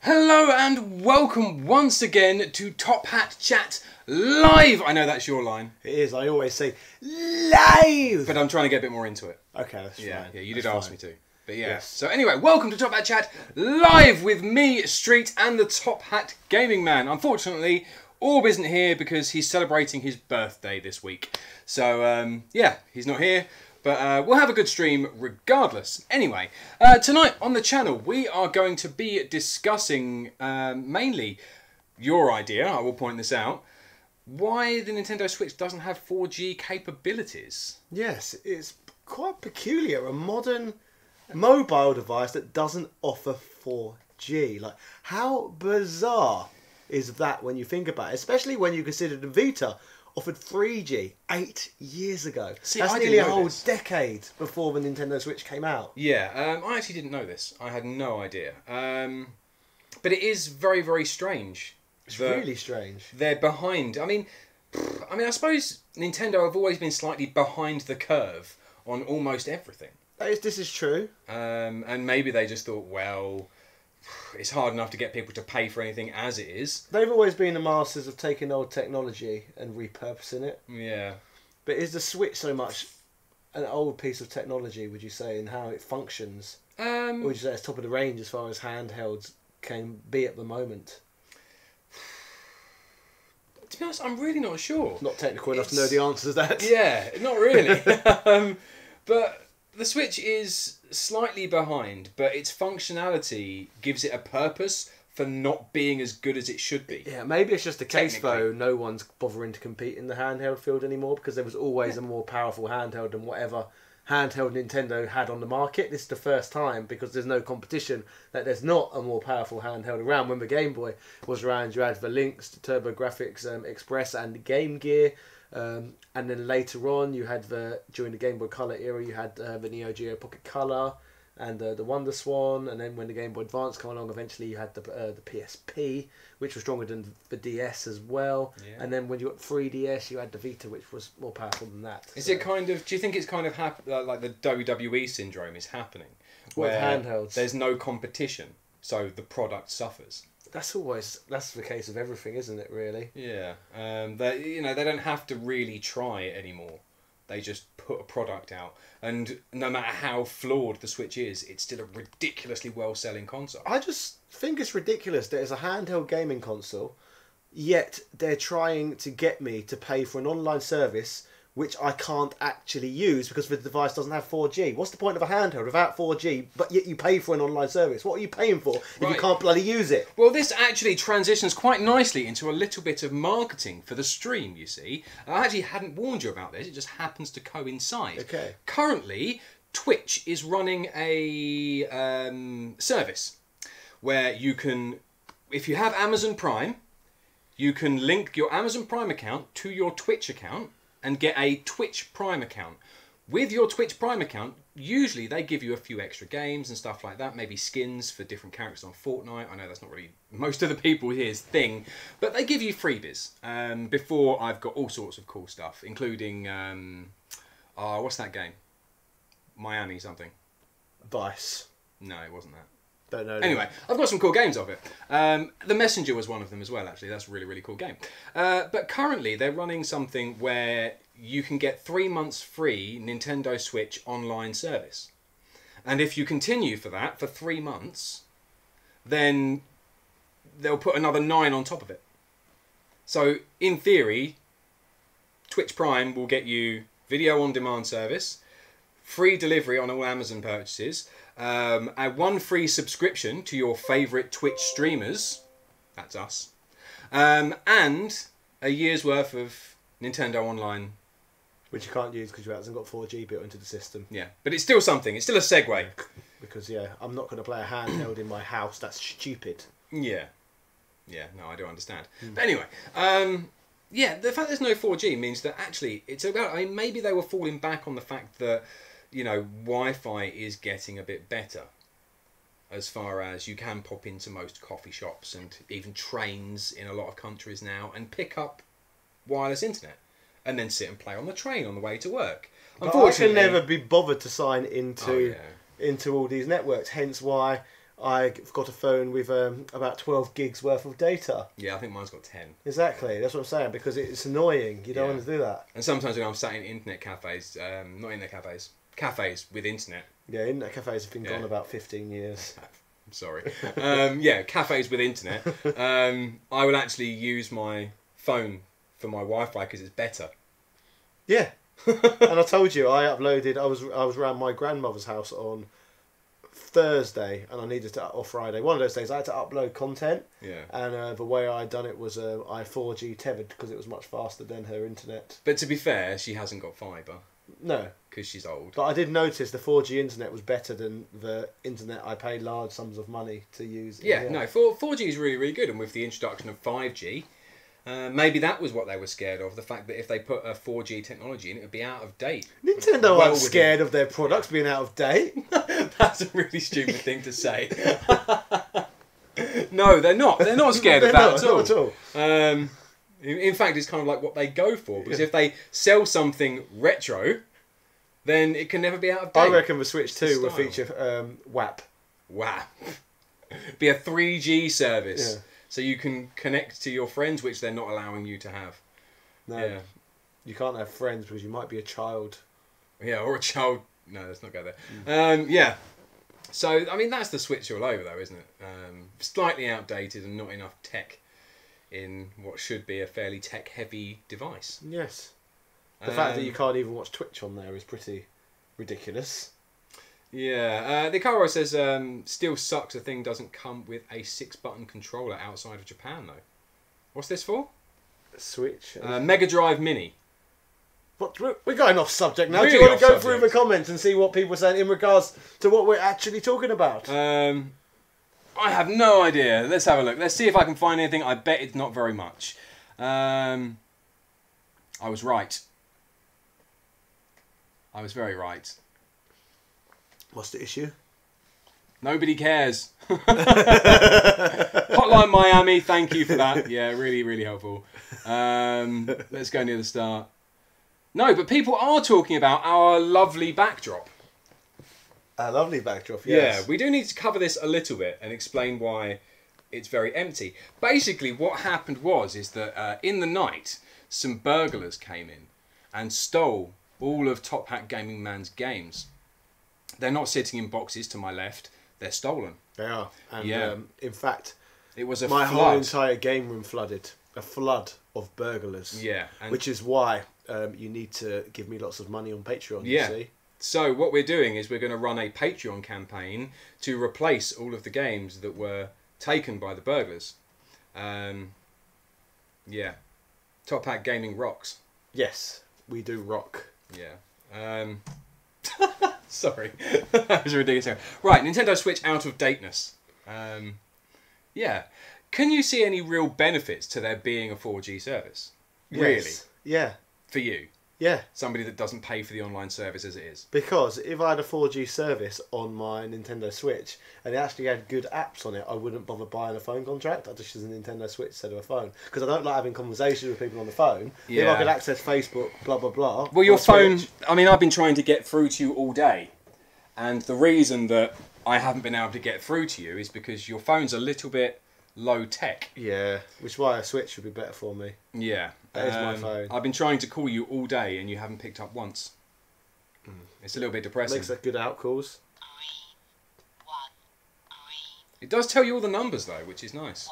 Hello and welcome once again to Top Hat Chat Live. I know that's your line. It is. I always say live, but I'm trying to get a bit more into it. Okay, that's fine. Yeah, you did ask me to. But yeah. Yes. So anyway, welcome to Top Hat Chat Live with me, Street, and the Top Hat Gaming Man. Unfortunately, Orb isn't here because he's celebrating his birthday this week. So yeah, he's not here. But we'll have a good stream regardless. Anyway, tonight on the channel we are going to be discussing mainly your idea, I will point this out, why the Nintendo Switch doesn't have 4G capabilities. Yes, it's quite peculiar. A modern mobile device that doesn't offer 4G. Like, how bizarre is that when you think about it? Especially when you consider the Vita offered 3G 8 years ago. See, that's I nearly a didn't know whole this. decade before the Nintendo Switch came out. Yeah, I actually didn't know this. I had no idea. But it is very, very strange. It's really strange. They're behind. I mean, I suppose Nintendo have always been slightly behind the curve on almost everything. This is true. And maybe they just thought, well, it's hard enough to get people to pay for anything as it is. They've always been the masters of taking old technology and repurposing it. Yeah. But is the Switch so much an old piece of technology, would you say, in how it functions? Or would you say it's top of the range as far as handhelds can be at the moment? To be honest, I'm really not sure. Not technical enough to know the answer to that. Yeah, not really. But the Switch is slightly behind, but its functionality gives it a purpose for not being as good as it should be. Yeah, maybe it's just the case, though, no one's bothering to compete in the handheld field anymore because there was always a more powerful handheld than whatever handheld Nintendo had on the market. This is the first time, because there's no competition, that there's not a more powerful handheld around. When the Game Boy was around, you had the Lynx, the TurboGrafx Express and the Game Gear. And then later on, you had during the Game Boy Color era, you had the Neo Geo Pocket Color and the Wonder Swan. And then when the Game Boy Advance came along, eventually you had the PSP, which was stronger than the DS as well. Yeah. And then when you got 3DS, you had the Vita, which was more powerful than that. Is it kind of? Do you think it's kind of like the WWE syndrome is happening, where handhelds, there's no competition, so the product suffers? That's the case of everything, isn't it? Really. Yeah. They don't have to really try it anymore. They just put a product out, and no matter how flawed the Switch is, it's still a ridiculously well-selling console. I just think it's ridiculous that it's a handheld gaming console, yet they're trying to get me to pay for an online service which I can't actually use because the device doesn't have 4G. What's the point of a handheld without 4G, but yet you pay for an online service? What are you paying for if you can't bloody use it? Well, this actually transitions quite nicely into a little bit of marketing for the stream, you see. I actually hadn't warned you about this, it just happens to coincide. Okay. Currently, Twitch is running a service where you can, if you have Amazon Prime, you can link your Amazon Prime account to your Twitch account and get a Twitch Prime account. With your Twitch Prime account, usually they give you a few extra games and stuff like that, maybe skins for different characters on Fortnite. I know that's not really most of the people here's thing, but they give you freebies. Before, I've got all sorts of cool stuff, including, what's that game? Miami something. Vice. No, it wasn't that. Don't know. Anyway, I've got some cool games of it. The Messenger was one of them as well, actually. That's a really, really cool game. But currently, they're running something where you can get 3 months free Nintendo Switch online service. And if you continue for that for 3 months, then they'll put another 9 on top of it. So, in theory, Twitch Prime will get you video on demand service, free delivery on all Amazon purchases, one free subscription to your favourite Twitch streamers, that's us, and a year's worth of Nintendo Online. Which you can't use because it hasn't got 4G built into the system. Yeah, but it's still something, it's still a segue. Because, yeah, I'm not going to play a handheld in my house, that's stupid. Yeah. Yeah, no, I do understand. But anyway, yeah, the fact there's no 4G means that actually it's about, maybe they were falling back on the fact that, Wi-Fi is getting a bit better as far as you can pop into most coffee shops and even trains in a lot of countries now and pick up wireless internet and then sit and play on the train on the way to work. But I can never be bothered to sign into all these networks, hence why I've got a phone with about 12 gigs worth of data. Yeah, I think mine's got 10. Exactly, that's what I'm saying, because it's annoying. You don't Yeah. want to do that. And sometimes when I'm sat in internet cafes, not internet cafes, cafes with internet. Yeah, internet cafes have been gone about 15 years. I'm sorry. Yeah, cafes with internet. I would actually use my phone for my Wi-Fi because it's better. Yeah. And I told you, I was around my grandmother's house on Thursday, and I needed to, or Friday, one of those days, I had to upload content. Yeah. And the way I'd done it was I 4G tethered because it was much faster than her internet. But to be fair, she hasn't got fibre. No. Because she's old. But I did notice the 4G internet was better than the internet I paid large sums of money to use. Yeah, no, 4G is really, really good. And with the introduction of 5G, maybe that was what they were scared of. The fact that if they put a 4G technology in, it would be out of date. Nintendo aren't scared of their products being out of date. That's a really stupid thing to say. No, they're not. They're not scared of that at all. In fact, it's kind of like what they go for. Because if they sell something retro, then it can never be out of date. I reckon the Switch 2 will feature WAP. WAP. Be a 3G service. Yeah. So you can connect to your friends, which they're not allowing you to have. No, yeah. You can't have friends because you might be a child. Yeah, or a child. No, let's not go there. Yeah. So, I mean, that's the Switch all over, though, isn't it? Slightly outdated and not enough tech in what should be a fairly tech-heavy device. Yes. The fact that you can't even watch Twitch on there is pretty ridiculous. Yeah. The Caro says, still sucks the thing doesn't come with a 6-button controller outside of Japan, though. What's this for? Switch. Mega Drive Mini. What, we're going off subject now. Really Do you want to go off through the comments and see what people are saying in regards to what we're actually talking about? I have no idea. Let's have a look. Let's see if I can find anything. I bet it's not very much. I was right. I was very right. What's the issue? Nobody cares. Hotline Miami, thank you for that. Yeah, really, really helpful. Let's go near the start. No, but people are talking about our lovely backdrop. A lovely backdrop, yes. Yeah, we do need to cover this a little bit and explain why it's very empty. Basically, what happened is that in the night, some burglars came in and stole all of Top Hat Gaming Man's games. They're not sitting in boxes to my left. They're stolen. They are. And in fact, it was my whole entire game room flooded. A flood of burglars. Yeah. Which is why you need to give me lots of money on Patreon, you see. So what we're doing is we're going to run a Patreon campaign to replace all of the games that were taken by the burglars. Yeah. Top Hat Gaming rocks. Yes, we do rock. Yeah. Sorry. That was ridiculous. Right, Nintendo Switch out of dateness. Yeah. Can you see any real benefits to there being a 4G service? Yes. Really? Yeah. For you? Yeah. Somebody that doesn't pay for the online service as it is? Because if I had a 4G service on my Nintendo Switch and it actually had good apps on it, I wouldn't bother buying a phone contract. I'd just use a Nintendo Switch instead of a phone. Because I don't like having conversations with people on the phone. Yeah. If I could access Facebook, blah, blah, blah. Well, your phone... Switch, I mean, I've been trying to get through to you all day. And the reason that I haven't been able to get through to you is because your phone's a little bit low tech. yeah, which is why a Switch would be better for me. Yeah. That is my phone. I've been trying to call you all day and you haven't picked up once. It's a little bit depressing. Makes that good out calls. It does tell you all the numbers though, which is nice.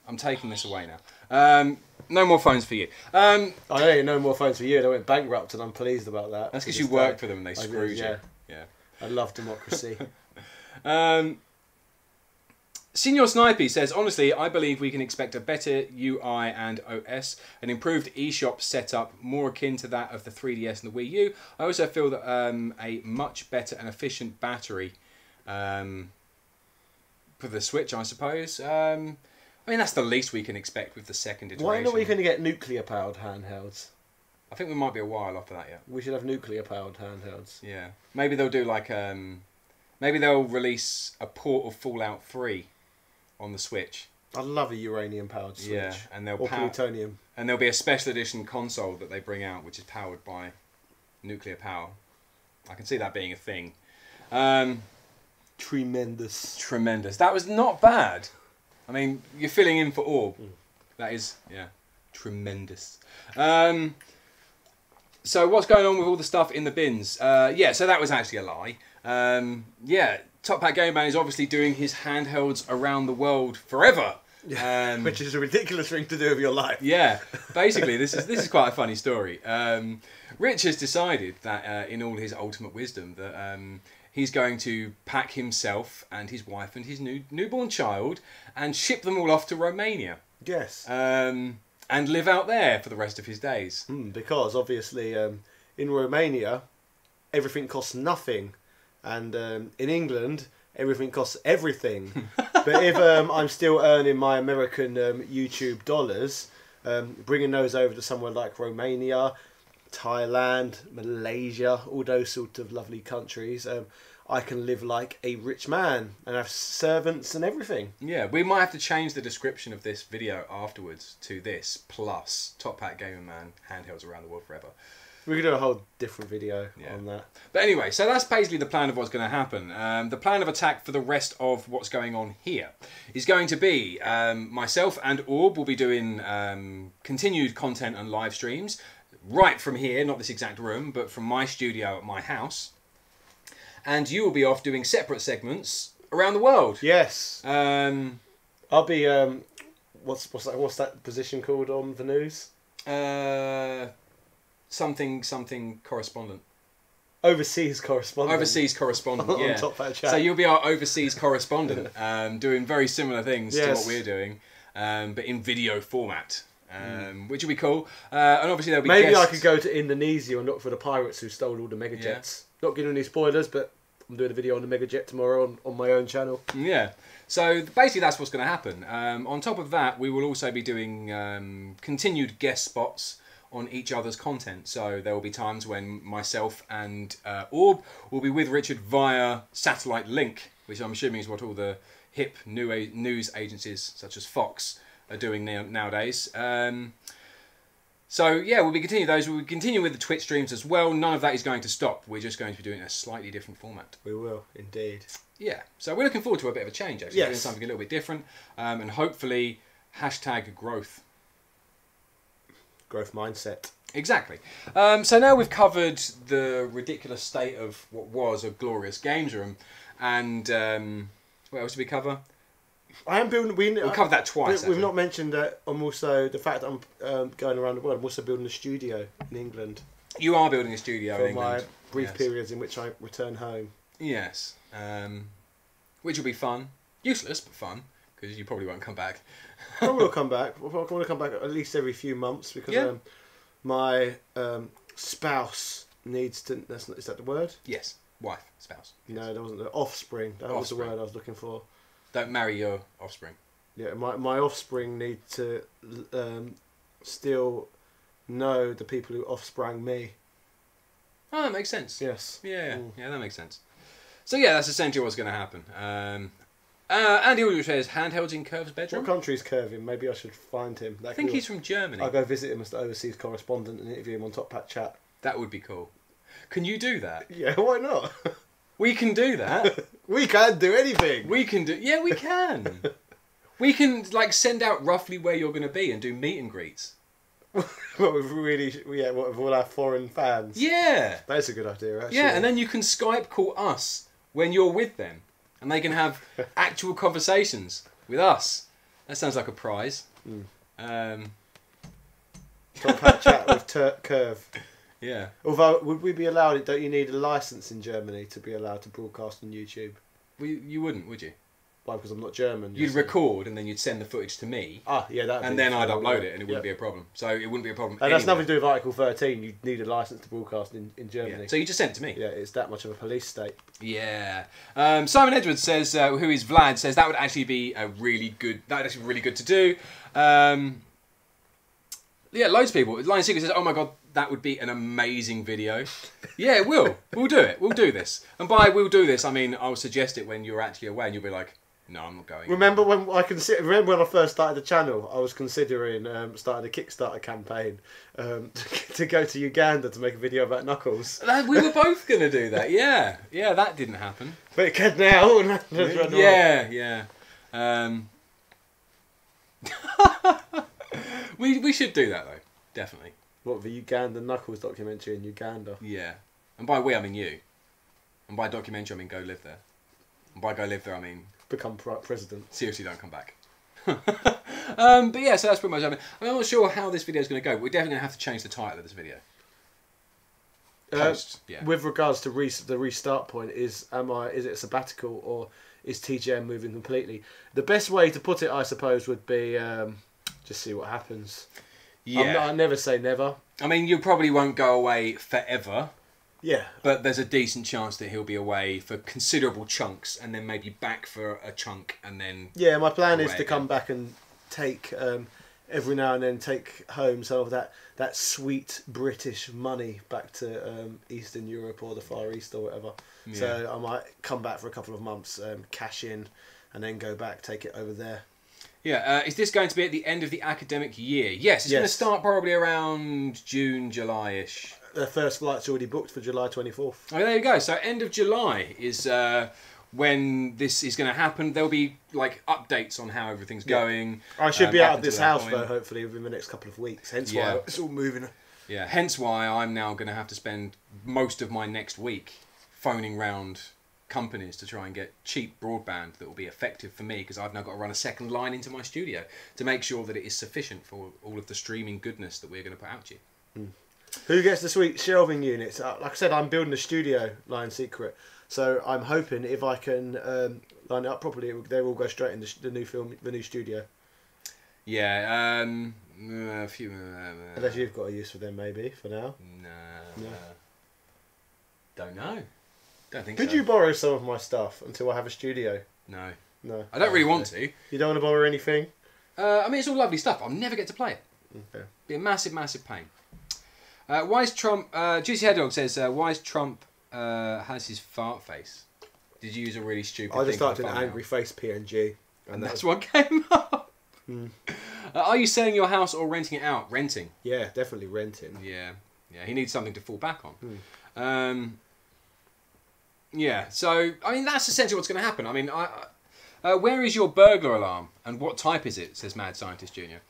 I'm taking this away now. No more phones for you. I know no more phones for you. They went bankrupt and I'm pleased about that. That's because you worked for them and they screwed you. Yeah. I love democracy. Senior Snipey says, honestly, I believe we can expect a better UI and OS, an improved eShop setup more akin to that of the 3DS and the Wii U. I also feel that a much better and efficient battery for the Switch, I suppose. I mean, that's the least we can expect with the second iteration. Why are we going to get nuclear-powered handhelds? I think we might be a while off of that yet. We should have nuclear-powered handhelds. Yeah. Maybe they'll do like... maybe they'll release a port of Fallout 3 on the Switch. I'd love a uranium-powered Switch. Yeah, and they'll or plutonium. And there'll be a special edition console that they bring out, which is powered by nuclear power. I can see that being a thing. Tremendous. Tremendous. That was not bad. I mean, you're filling in for Orb. That is, yeah, tremendous. So what's going on with all the stuff in the bins? Yeah, so that was actually a lie. Yeah, Top Hat Game Man is obviously doing his handhelds around the world forever. Which is a ridiculous thing to do with your life. Yeah, basically, this is quite a funny story. Rich has decided that, in all his ultimate wisdom, that he's going to pack himself and his wife and his newborn child and ship them all off to Romania. Yes. And live out there for the rest of his days. Because obviously, in Romania, everything costs nothing, and in England, everything costs everything. But if I'm still earning my American YouTube dollars, bringing those over to somewhere like Romania, Thailand, Malaysia, all those sort of lovely countries, I can live like a rich man and have servants and everything. Yeah, we might have to change the description of this video afterwards to this plus Top Hat Gamer Man handhelds around the world forever. We could do a whole different video on that. But anyway, so that's basically the plan of what's going to happen. The plan of attack for the rest of what's going on here is going to be myself and Orb will be doing continued content and live streams right from here, not this exact room, but from my studio at my house. And you will be off doing separate segments around the world. Yes. I'll be what's that position called on the news? Something correspondent. Overseas correspondent. Overseas correspondent. Yeah. On Top Hat Chat. So you'll be our overseas correspondent, doing very similar things to what we're doing, but in video format. Which will be cool. And obviously there'll be maybe guests. I could go to Indonesia and look for the pirates who stole all the mega jets. Not giving any spoilers, but I'm doing a video on the mega jet tomorrow on my own channel. Yeah. So basically that's what's going to happen. On top of that, we will also be doing continued guest spots on each other's content. So there will be times when myself and Orb will be with Richard via satellite link, which I'm assuming is what all the hip news agencies such as Fox are doing nowadays. So yeah, we'll be continuing those. We'll continue with the Twitch streams as well. None of that is going to stop. We're just going to be doing a slightly different format. We will, indeed. Yeah. So we're looking forward to a bit of a change, actually. Yes. Doing something a little bit different. And hopefully, #growth. Growth mindset. Exactly. So now we've covered the ridiculous state of what was a glorious games room. And what else did we cover? I am building. We'll cover that twice. We've not mentioned that I'm also the fact that I'm going around the world. I'm also building a studio in England. You are building a studio in England. For my brief periods in which I return home. Yes. Which will be fun. Useless, but fun. Because you probably won't come back. I will come back. I want to come back at least every few months because my spouse needs to. Is that the word? Yes. Wife, spouse. Yes. No, that wasn't the offspring. That was the word I was looking for. Don't marry your offspring. Yeah, my offspring need to still know the people who offsprang me. Oh, that makes sense. Yes. Yeah, yeah, that makes sense. So yeah, that's essentially what's going to happen. Andy Aldrich says, handhelds in Curve's bedroom? What country is Curve in? Maybe I should find him. I think he's from Germany. I'll go visit him as the overseas correspondent and interview him on Top Hat Chat. That would be cool. Can you do that? Yeah, why not? We can do that. We can't do anything. We can do... Yeah, we can. We can, like, send out roughly where you're going to be and do meet and greets. What, with all our foreign fans? Yeah. That's a good idea, actually. Yeah, and then you can Skype call us when you're with them. And they can have actual conversations with us. That sounds like a prize. Top Hat Chat with Curve. Yeah. Although, would we be allowed? Don't you need a license in Germany to be allowed to broadcast on YouTube? Well, you wouldn't, would you? Why? Because I'm not German. You'd record and then you'd send the footage to me. Ah, yeah, that. And then I'd upload it, and it wouldn't be a problem. So it wouldn't be a problem. And that's nothing to do with Article 13. You need a license to broadcast in Germany. Yeah. So you just sent it to me. Yeah, it's that much of a police state. Yeah. Simon Edwards says, who is Vlad, says that would actually be a really good. That would actually be really good to do. Yeah, loads of people. Lion Secret says, "Oh my god, that would be an amazing video." Yeah, it will. We'll do it. We'll do this. And by "we'll do this," I mean I'll suggest it when you're actually away, and you'll be like, No, I'm not going. Remember when when I first started the channel, I was considering starting a Kickstarter campaign to go to Uganda to make a video about Knuckles. We were both going to do that, yeah. Yeah, that didn't happen. But it can now. Yeah. We should do that, though. Definitely. What, the Uganda Knuckles documentary in Uganda? Yeah. And by we, I mean you. And by documentary, I mean go live there. And by go live there, I mean... Become president. Seriously, don't come back. But yeah, so that's pretty much it. I'm not sure how this video is going to go. We're definitely going to have to change the title of this video. With regards to the restart point, is it a sabbatical or is TGM moving completely? The best way to put it, I suppose, would be just see what happens. Yeah. I never say never. I mean, you probably won't go away forever. Yeah. But there's a decent chance that he'll be away for considerable chunks and then maybe back for a chunk and then... Yeah, my plan is to come back and take, every now and then, take home some of that sweet British money back to Eastern Europe or the Far East or whatever. Yeah. So I might come back for a couple of months, cash in, and then go back, take it over there. Yeah, is this going to be at the end of the academic year? Yes, it's going to start probably around June, July-ish. The first flight's already booked for July 24th. Oh, there you go. So end of July is when this is going to happen. There'll be like updates on how everything's going. I should be out of this house though, hopefully within the next couple of weeks. Hence why it's all moving. Yeah, hence why I'm now going to have to spend most of my next week phoning round companies to try and get cheap broadband that will be effective for me, because I've now got to run a second line into my studio to make sure that it is sufficient for all of the streaming goodness that we're going to put out to you. Mm. Who gets the sweet shelving units? Like I said, I'm building a studio line secret, so I'm hoping if I can line it up properly, they will go straight in the new studio. Yeah, a few. Unless you've got a use for them, maybe for now. No. Don't know. Don't think Could so. you borrow some of my stuff until I have a studio? No. No. I don't really want to. You don't want to borrow anything? I mean, it's all lovely stuff. I'll never get to play it. Okay. Be a massive, massive pain. Why is Trump... Juicy Head Dog says, why is Trump has his fart face? Did you use a really stupid I just thing typed an angry face PNG. And that's what came up. Mm. Are you selling your house or renting it out? Renting. Yeah, definitely renting. Yeah. He needs something to fall back on. Mm. Yeah, so, I mean, that's essentially what's going to happen. I mean, where is your burglar alarm? And what type is it, says Mad Scientist Jr.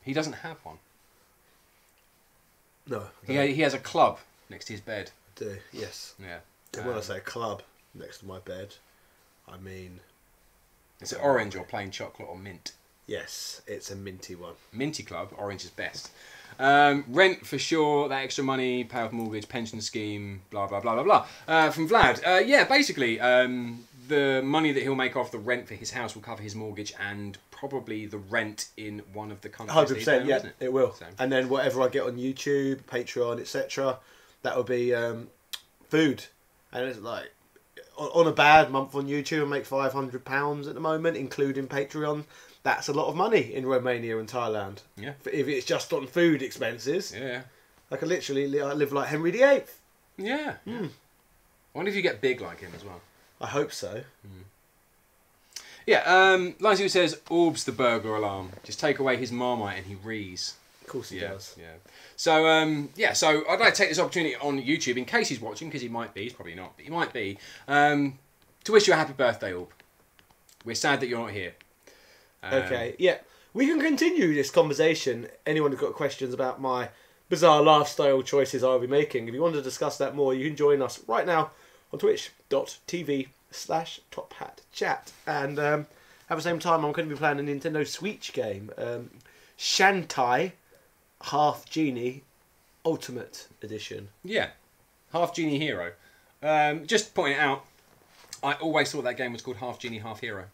He doesn't have one. No. He has a club next to his bed. I do, yes. Yeah. And when I say club next to my bed, I mean... Is it orange or plain chocolate or mint? Yes, it's a minty one. Minty club, orange is best. Rent for sure, that extra money, pay off mortgage, pension scheme, blah, blah, blah, blah, blah. From Vlad, yeah, basically, the money that he'll make off the rent for his house will cover his mortgage and probably the rent in one of the countries. 100%, yeah, it will. So. And then whatever I get on YouTube, Patreon, etc., that will be food. And it's like, on a bad month on YouTube, I make £500 at the moment, including Patreon. That's a lot of money in Romania and Thailand. Yeah. If it's just on food expenses. Yeah. I could literally live like Henry VIII. Yeah. I wonder if you get big like him as well. I hope so. Yeah, Lindsay says, Orbs the burglar alarm. Just take away his Marmite and he rees. Of course he does. Yeah. So, so I'd like to take this opportunity on YouTube, in case he's watching, because he might be, he's probably not, but he might be, to wish you a happy birthday, Orb. We're sad that you're not here. Okay, yeah. We can continue this conversation. Anyone who's got questions about my bizarre lifestyle choices I'll be making, if you want to discuss that more, you can join us right now on twitch.tv/TopHatChat. And at the same time, I'm going to be playing a Nintendo Switch game, Shantae Half Genie Ultimate Edition. Yeah, Half Genie Hero. Just pointing it out, I always thought that game was called Half Genie, Half Hero.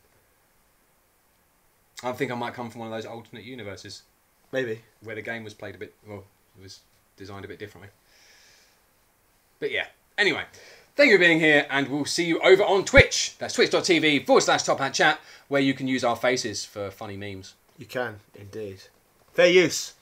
I think I might come from one of those alternate universes. Maybe. Where the game was played a bit, well, it was designed a bit differently. But yeah, anyway, thank you for being here, and we'll see you over on Twitch. That's twitch.tv/TopHatChat, where you can use our faces for funny memes. You can, indeed. Fair use.